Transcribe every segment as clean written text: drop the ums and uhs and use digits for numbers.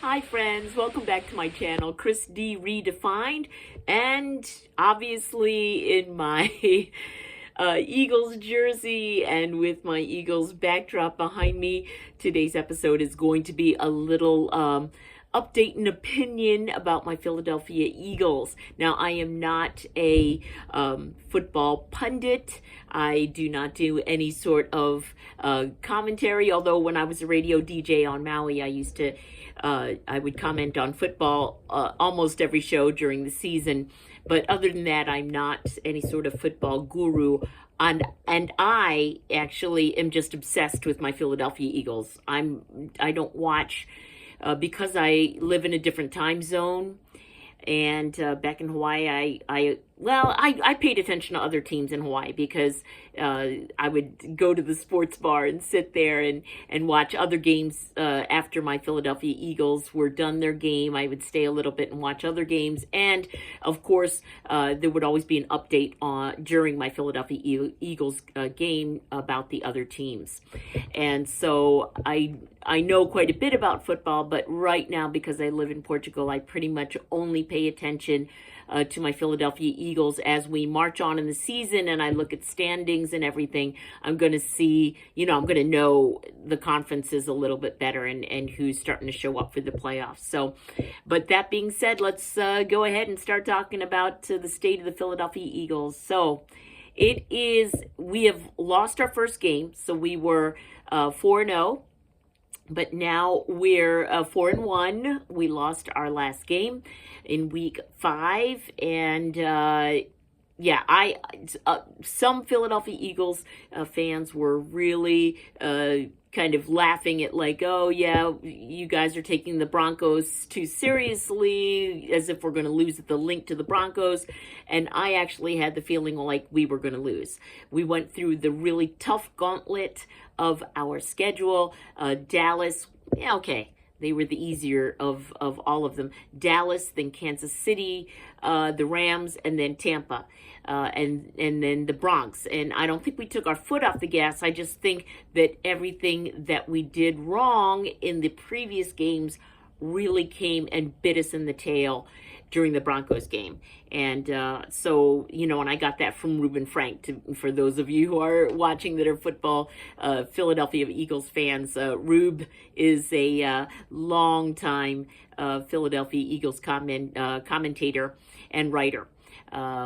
Hi friends, welcome back to my channel, Chris D Redefined, and obviously in my Eagles jersey and with my Eagles backdrop behind me, today's episode is going to be a little update and opinion about my Philadelphia Eagles. Now, I am not a football pundit. I do not do any sort of commentary, although when I was a radio DJ on Maui, I would comment on football almost every show during the season. But other than that, I'm not any sort of football guru. And I actually am just obsessed with my Philadelphia Eagles. I don't watch because I live in a different time zone. And back in Hawaii, I paid attention to other teams in Hawaii because I would go to the sports bar and sit there and watch other games after my Philadelphia Eagles were done their game. I would stay a little bit and watch other games. And, of course, there would always be an update during my Philadelphia Eagles game about the other teams. And so I know quite a bit about football, but right now, because I live in Portugal, I pretty much only pay attention to my Philadelphia Eagles as we march on in the season, and I look at standings and everything. I'm going to see, I'm going to know the conferences a little bit better and who's starting to show up for the playoffs. So, but that being said, let's go ahead and start talking about the state of the Philadelphia Eagles. So, we have lost our first game, so we were 4-0. But now we're 4-1. We lost our last game in week 5, and some Philadelphia Eagles fans were really kind of laughing at like, oh yeah, you guys are taking the Broncos too seriously, as if we're going to lose the link to the Broncos. And I actually had the feeling like we were going to lose. We went through the really tough gauntlet of our schedule. Dallas, yeah, okay, they were the easier of all of them. Dallas, then Kansas City, the Rams, and then Tampa, and then the Bronx. And I don't think we took our foot off the gas. I just think that everything that we did wrong in the previous games really came and bit us in the tail during the Broncos game. And so, and I got that from Reuben Frank. For those of you who are watching that are football Philadelphia Eagles fans, Rube is a long-time Philadelphia Eagles commentator and writer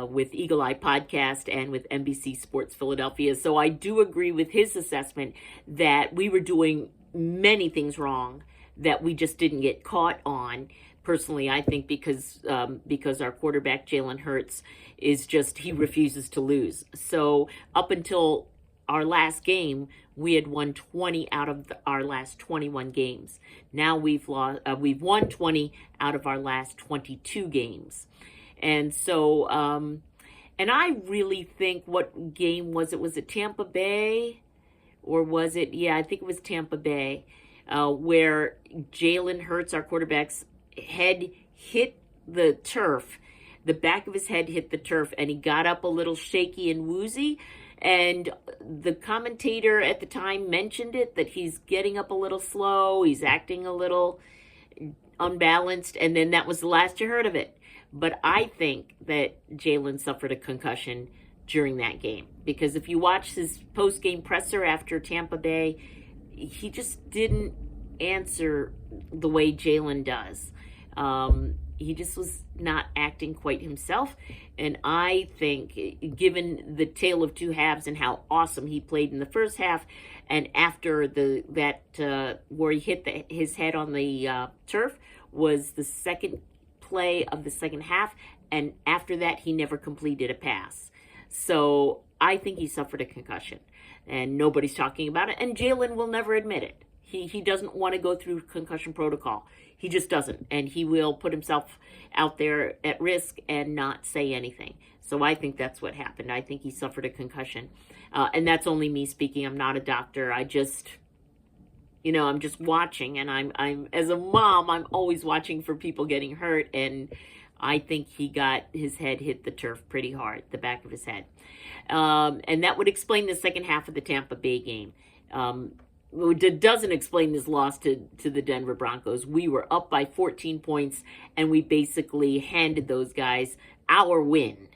with Eagle Eye Podcast and with NBC Sports Philadelphia. So I do agree with his assessment that we were doing many things wrong that we just didn't get caught on. Personally, I think because our quarterback, Jalen Hurts, he refuses to lose. So up until our last game, we had won 20 out of our last 21 games. Now we've won 20 out of our last 22 games. And so, and I really think, what game was it? Was it Tampa Bay? Or was it, I think it was Tampa Bay, where Jalen Hurts, our quarterback's head hit the turf. The back of his head hit the turf, and he got up a little shaky and woozy. And the commentator at the time mentioned it, that he's getting up a little slow, he's acting a little unbalanced, and then that was the last you heard of it. But I think that Jalen suffered a concussion during that game, because if you watch his post-game presser after Tampa Bay, he just didn't answer the way Jalen does. He just was not acting quite himself. And I think, given the tale of two halves and how awesome he played in the first half, and after where he hit his head on the turf was the second play of the second half, and after that he never completed a pass. So I think he suffered a concussion, and nobody's talking about it, and Jalen will never admit it. He doesn't want to go through concussion protocol. He just doesn't. And he will put himself out there at risk and not say anything. So I think that's what happened. I think he suffered a concussion. And that's only me speaking. I'm not a doctor. I'm just watching. And I'm as a mom, I'm always watching for people getting hurt. And I think he got his head hit the turf pretty hard, the back of his head. And that would explain the second half of the Tampa Bay game. doesn't explain this loss to the Denver Broncos. We were up by 14 points, and we basically handed those guys our win,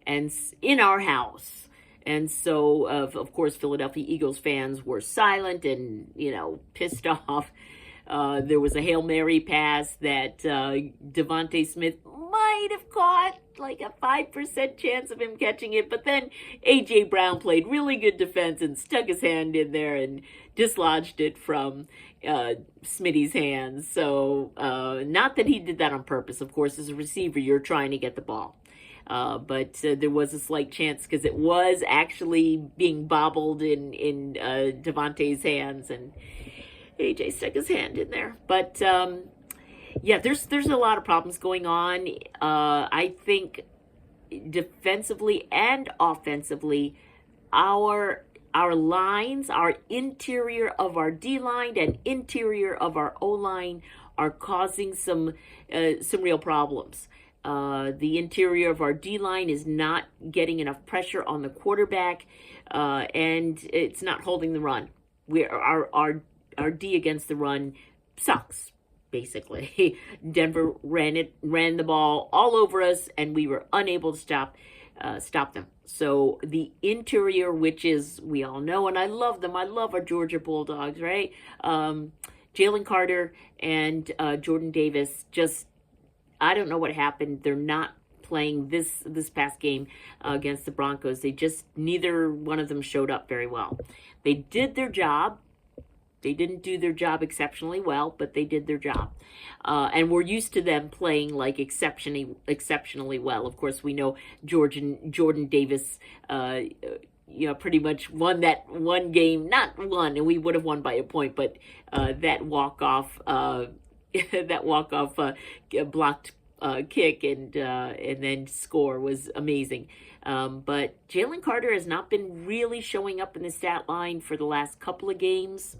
and in our house. And so, of course, Philadelphia Eagles fans were silent and, pissed off. There was a Hail Mary pass that Devontae Smith might have caught, like a 5% chance of him catching it. But then A.J. Brown played really good defense and stuck his hand in there and dislodged it from Smitty's hands. So not that he did that on purpose. Of course, as a receiver, you're trying to get the ball. But there was a slight chance because it was actually being bobbled in Devontae's hands, and AJ stuck his hand in there. But yeah, there's a lot of problems going on. I think defensively and offensively, our lines, our interior of our D line and interior of our O line are causing some real problems. The interior of our D-line is not getting enough pressure on the quarterback, and it's not holding the run. Our D against the run sucks, basically. Denver ran the ball all over us, and we were unable to stop them. So the interior, which is, we all know, and I love them. I love our Georgia Bulldogs, right? Jalen Carter and Jordan Davis just, I don't know what happened. They're not playing this past game against the Broncos. Neither one of them showed up very well. They did their job. They didn't do their job exceptionally well, but they did their job. And we're used to them playing like exceptionally well. Of course, we know Jordan Davis, pretty much won that one game. Not won, and we would have won by a point, but that walk-off blocked kick and then score was amazing. But Jalen Carter has not been really showing up in the stat line for the last couple of games.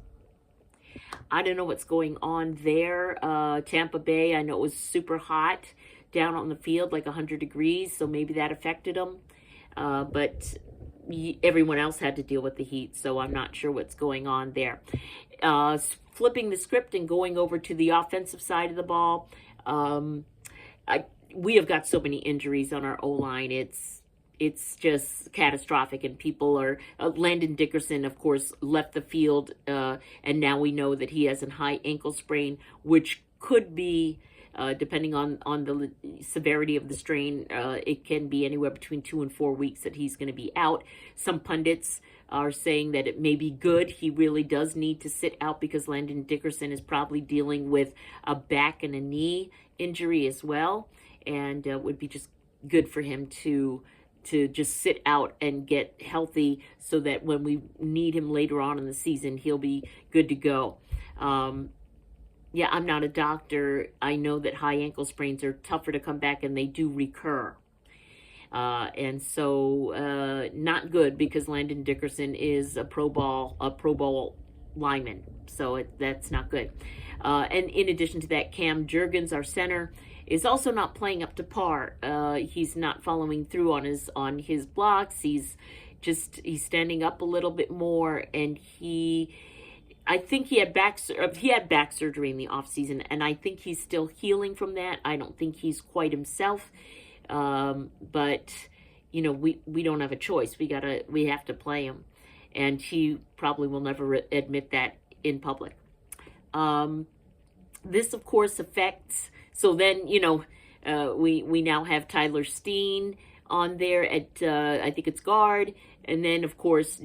I don't know what's going on there. Tampa Bay, I know it was super hot down on the field, like 100 degrees, so maybe that affected them. But everyone else had to deal with the heat, so I'm not sure what's going on there. Flipping the script and going over to the offensive side of the ball, we have got so many injuries on our O-line. It's just catastrophic, and people are... Landon Dickerson, of course, left the field, and now we know that he has a high ankle sprain, which could be, depending on the severity of the strain, it can be anywhere between 2 and 4 weeks that he's going to be out. Some pundits are saying that it may be good. He really does need to sit out because Landon Dickerson is probably dealing with a back and a knee injury as well, and it would be just good for him to just sit out and get healthy so that when we need him later on in the season, he'll be good to go. Yeah, I'm not a doctor. I know that high ankle sprains are tougher to come back, and they do recur. And so not good, because Landon Dickerson is a Pro Bowl lineman. So that's not good. And in addition to that, Cam Jurgens, our center, is also not playing up to par. He's not following through on his blocks. He's standing up a little bit more, and I think he had back surgery in the offseason, and I think he's still healing from that. I don't think he's quite himself, but we don't have a choice. We have to play him, and he probably will never admit that in public. This, of course, affects. So then, we now have Tyler Steen on there at, I think it's guard. And then, of course,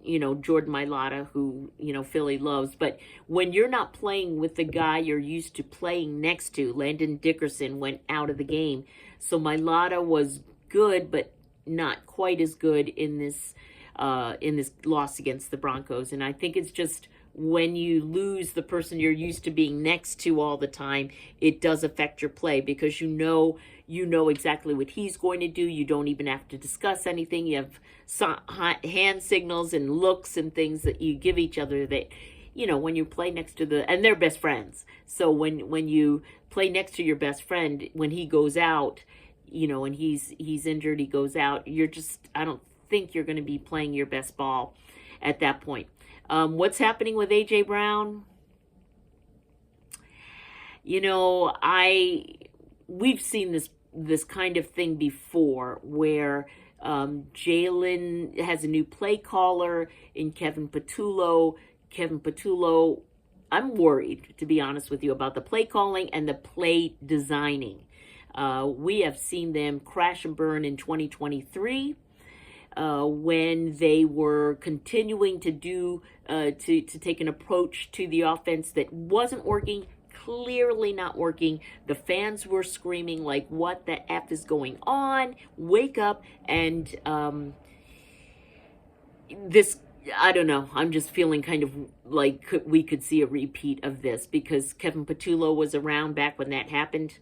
Jordan Mailata, who, Philly loves. But when you're not playing with the guy you're used to playing next to, Landon Dickerson went out of the game. So Mailata was good, but not quite as good in this loss against the Broncos. And I think it's just, when you lose the person you're used to being next to all the time, it does affect your play, because you know exactly what he's going to do. You don't even have to discuss anything. You have hand signals and looks and things that you give each other that, when you play next to and they're best friends. So when you play next to your best friend, when he goes out, and he's injured, he goes out, I don't think you're going to be playing your best ball at that point. What's happening with A.J. Brown? You know, we've seen this kind of thing before where Jalen has a new play caller in Kevin Patullo. Kevin Patullo, I'm worried, to be honest with you, about the play calling and the play designing. We have seen them crash and burn in 2023 when they were continuing to to take an approach to the offense that wasn't working, clearly not working. The fans were screaming like, what the F is going on? Wake up. And I don't know, I'm just feeling kind of like we could see a repeat of this because Kevin Patullo was around back when that happened.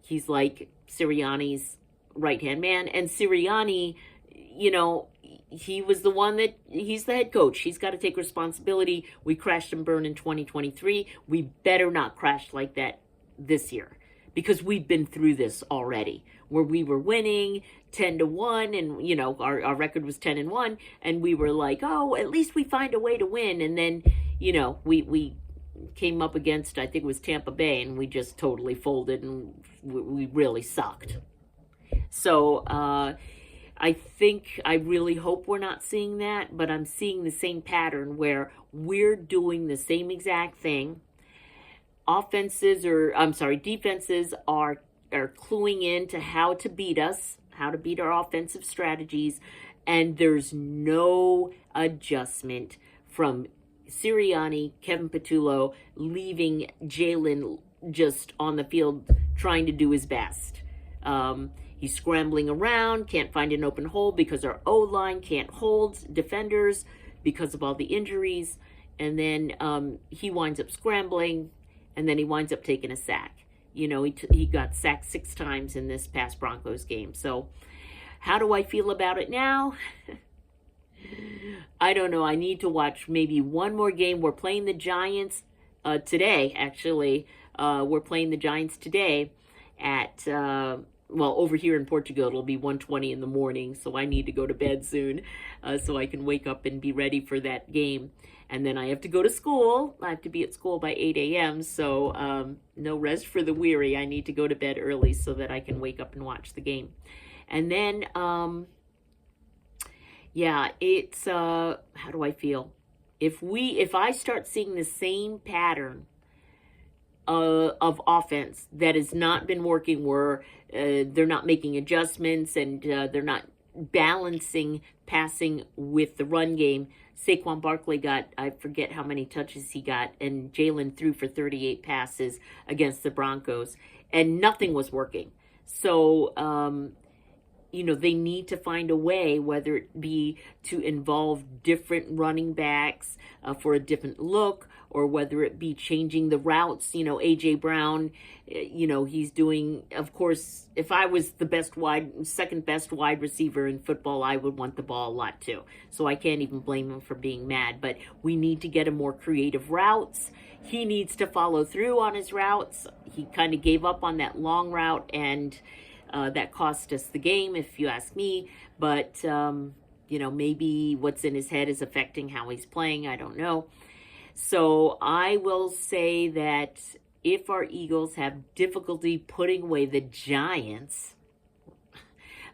He's like Sirianni's right-hand man, and Sirianni, you know, he was the one he's the head coach. He's got to take responsibility. We crashed and burned in 2023. We better not crash like that this year because we've been through this already where we were winning 10-1 and, you know, our record was 10-1 and we were like, oh, at least we find a way to win. And then, you know, we came up against, I think it was Tampa Bay, and we just totally folded and we really sucked. So, I really hope we're not seeing that, but I'm seeing the same pattern where we're doing the same exact thing. Defenses are cluing in to how to beat us, how to beat our offensive strategies, and there's no adjustment from Sirianni, Kevin Patullo, leaving Jalen just on the field trying to do his best. He's scrambling around, can't find an open hole because our O-line can't hold defenders because of all the injuries. And then he winds up scrambling, and then he winds up taking a sack. You know, he got sacked 6 times in this past Broncos game. So how do I feel about it now? I don't know. I need to watch maybe one more game. We're playing the Giants today, actually. We're playing the Giants today at... over here in Portugal, it'll be 1:20 in the morning, so I need to go to bed soon so I can wake up and be ready for that game. And then I have to go to school. I have to be at school by 8 a.m., so no rest for the weary. I need to go to bed early so that I can wake up and watch the game. And then, it's, how do I feel? If I start seeing the same pattern of offense that has not been working, where they're not making adjustments and they're not balancing passing with the run game. Saquon Barkley got, I forget how many touches he got, and Jalen threw for 38 passes against the Broncos, and nothing was working. So, they need to find a way, whether it be to involve different running backs for a different look, or whether it be changing the routes. A.J. Brown, he's doing, of course, if I was the second best wide receiver in football, I would want the ball a lot too. So I can't even blame him for being mad. But we need to get him more creative routes. He needs to follow through on his routes. He kind of gave up on that long route, and that cost us the game, if you ask me. But, maybe what's in his head is affecting how he's playing. I don't know. So I will say that if our Eagles have difficulty putting away the Giants,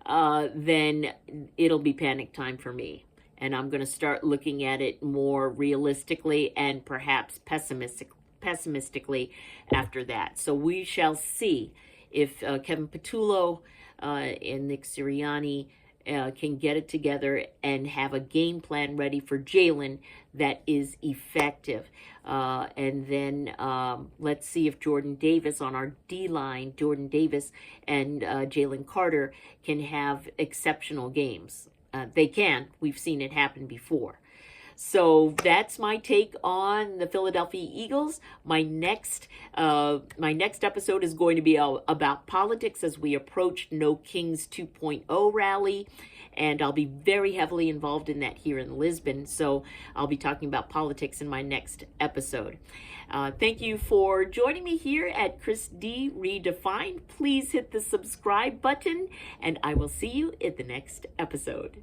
then it'll be panic time for me. And I'm going to start looking at it more realistically and perhaps pessimistically after that. So we shall see if Kevin Patullo and Nick Sirianni can get it together and have a game plan ready for Jalen that is effective. And then let's see if Jordan Davis on our D-line, Jordan Davis and Jalen Carter can have exceptional games. They can. We've seen it happen before. So that's my take on the Philadelphia Eagles. My next episode is going to be about politics as we approach No Kings 2.0 rally, and I'll be very heavily involved in that here in Lisbon. So I'll be talking about politics in my next episode. Thank you for joining me here at Chris D Redefined. Please hit the subscribe button, and I will see you in the next episode.